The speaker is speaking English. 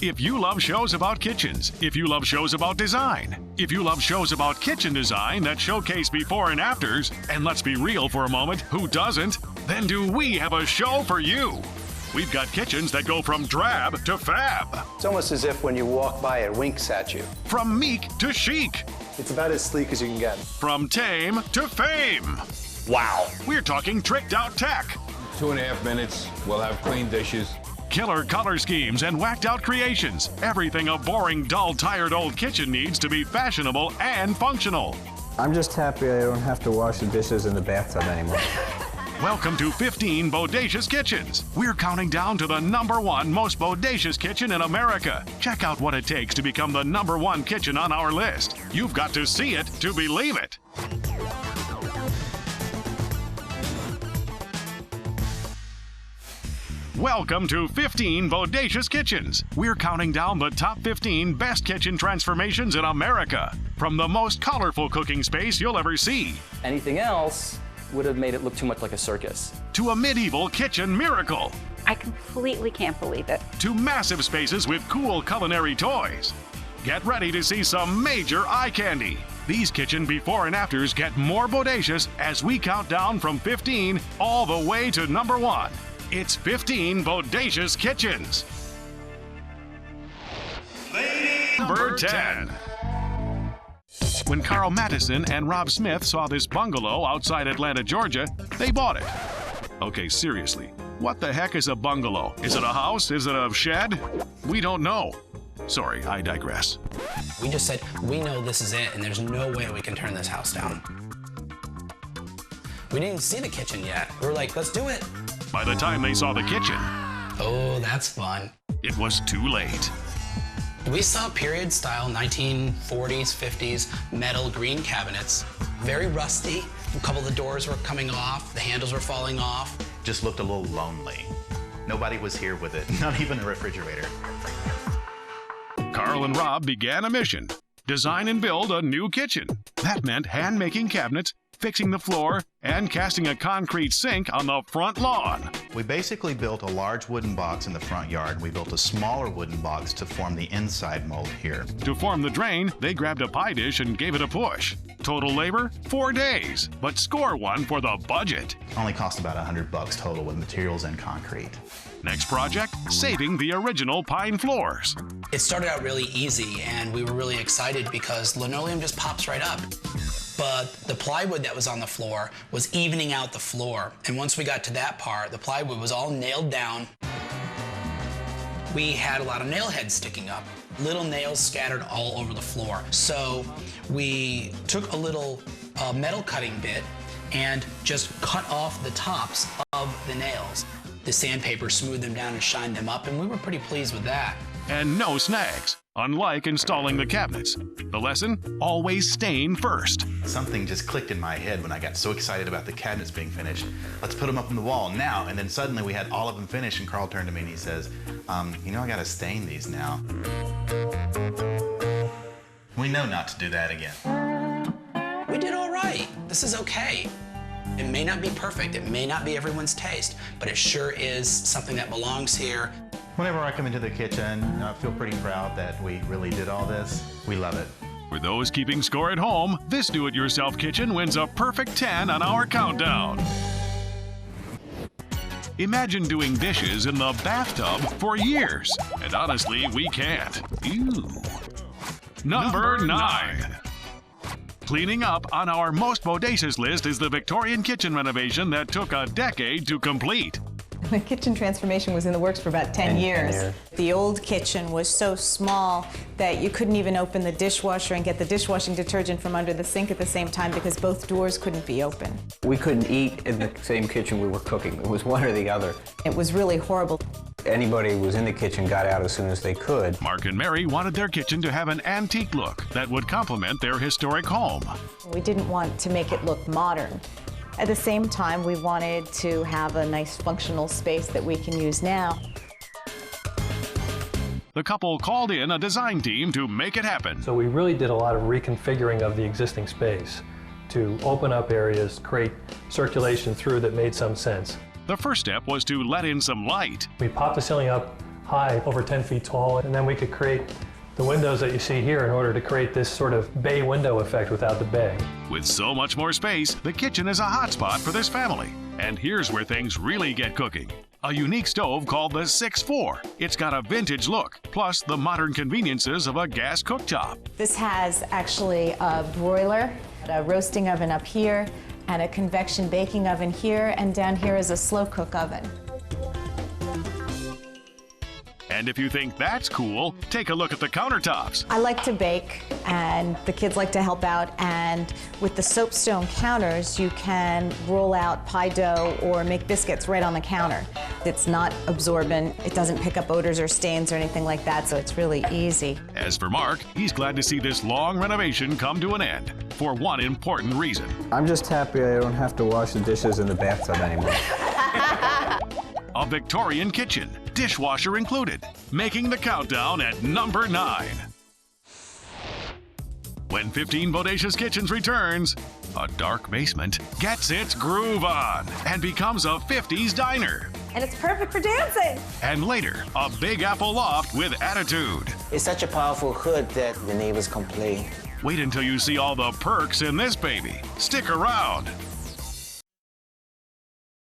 If you love shows about kitchens, if you love shows about design, if you love shows about kitchen design that showcase before and afters, and let's be real for a moment, who doesn't? Then do we have a show for you? We've got kitchens that go from drab to fab. It's almost as if when you walk by, it winks at you. From meek to chic. It's about as sleek as you can get. From tame to fame. Wow, we're talking tricked out tech. 2.5 minutes, we'll have clean dishes. Killer color schemes and whacked out creations. Everything a boring, dull, tired old kitchen needs to be fashionable and functional. I'm just happy I don't have to wash the dishes in the bathtub anymore. Welcome to 15 Bodacious Kitchens. We're counting down to the #1 most bodacious kitchen in America. Check out what it takes to become the #1 kitchen on our list. You've got to see it to believe it. Welcome to 15 Bodacious Kitchens. We're counting down the top 15 best kitchen transformations in America. From the most colorful cooking space you'll ever see. Anything else would have made it look too much like a circus. To a medieval kitchen miracle. I completely can't believe it. To massive spaces with cool culinary toys. Get ready to see some major eye candy. These kitchen before and afters get more bodacious as we count down from 15 all the way to #1. It's 15 Bodacious Kitchens. Number 10. When Carl Mattison and Rob Smith saw this bungalow outside Atlanta, Georgia, they bought it. Okay, seriously, what the heck is a bungalow? Is it a house? Is it a shed? We don't know. Sorry, I digress. We just said, we know this is it, and there's no way we can turn this house down. We didn't even see the kitchen yet. We were like, let's do it. By the time they saw the kitchen, oh, that's fun. it was too late. We saw period style 1940s, 50s metal green cabinets. Very rusty. A couple of the doors were coming off. The handles were falling off. Just looked a little lonely. Nobody was here with it, not even a refrigerator. Carl and Rob began a mission. Design and build a new kitchen. That meant hand-making cabinets, fixing the floor, and casting a concrete sink on the front lawn. We basically built a large wooden box in the front yard. We built a smaller wooden box to form the inside mold here. To form the drain, they grabbed a pie dish and gave it a push. Total labor, 4 days, but score one for the budget. Only cost about $100 total with materials and concrete. Next project, saving the original pine floors. It started out really easy, and we were really excited because linoleum just pops right up. But the plywood that was on the floor was evening out the floor. And once we got to that part, the plywood was all nailed down. We had a lot of nail heads sticking up, little nails scattered all over the floor. So we took a little metal cutting bit and just cut off the tops of the nails. The sandpaper smoothed them down and shined them up, and we were pretty pleased with that. And no snags, unlike installing the cabinets. The lesson, always stain first. Something just clicked in my head when I got so excited about the cabinets being finished. Let's put them up on the wall now. And then suddenly we had all of them finished, and Carl turned to me and he says, you know, I gotta stain these now. We know not to do that again. We did all right. This is okay. It may not be perfect, it may not be everyone's taste, but it sure is something that belongs here. Whenever I come into the kitchen, I feel pretty proud that we really did all this. We love it. For those keeping score at home, this do-it-yourself kitchen wins a perfect 10 on our countdown. Imagine doing dishes in the bathtub for years. And honestly, we can't. Ew. Number 9. Cleaning up on our most bodacious list is the Victorian kitchen renovation that took a decade to complete. The kitchen transformation was in the works for about 10 years. The old kitchen was so small that you couldn't even open the dishwasher and get the dishwashing detergent from under the sink at the same time because both doors couldn't be open. We couldn't eat in the same kitchen we were cooking. It was one or the other. It was really horrible. Anybody who was in the kitchen got out as soon as they could. Mark and Mary wanted their kitchen to have an antique look that would complement their historic home. We didn't want to make it look modern. At the same time, we wanted to have a nice functional space that we can use now. The couple called in a design team to make it happen. So we really did a lot of reconfiguring of the existing space to open up areas, create circulation through that made some sense. The first step was to let in some light. We popped the ceiling up high, over 10 feet tall, and then we could create the windows that you see here in order to create this sort of bay window effect without the bay. With so much more space, the kitchen is a hotspot for this family. And here's where things really get cooking. A unique stove called the 6-4. It's got a vintage look, plus the modern conveniences of a gas cooktop. This has actually a broiler, a roasting oven up here, and a convection baking oven here, and down here is a slow cook oven. And if you think that's cool, take a look at the countertops. I like to bake, and the kids like to help out, and with the soapstone counters, you can roll out pie dough or make biscuits right on the counter. It's not absorbent, it doesn't pick up odors or stains or anything like that, so it's really easy. As for Mark, he's glad to see this long renovation come to an end, for one important reason. I'm just happy I don't have to wash the dishes in the bathtub anymore. A Victorian kitchen, dishwasher included, making the countdown at number 9. When 15 Bodacious Kitchens returns, a dark basement gets its groove on and becomes a 50s diner. And it's perfect for dancing. And later, a Big Apple loft with attitude. It's such a powerful hood that the neighbors complain. Wait until you see all the perks in this baby. Stick around.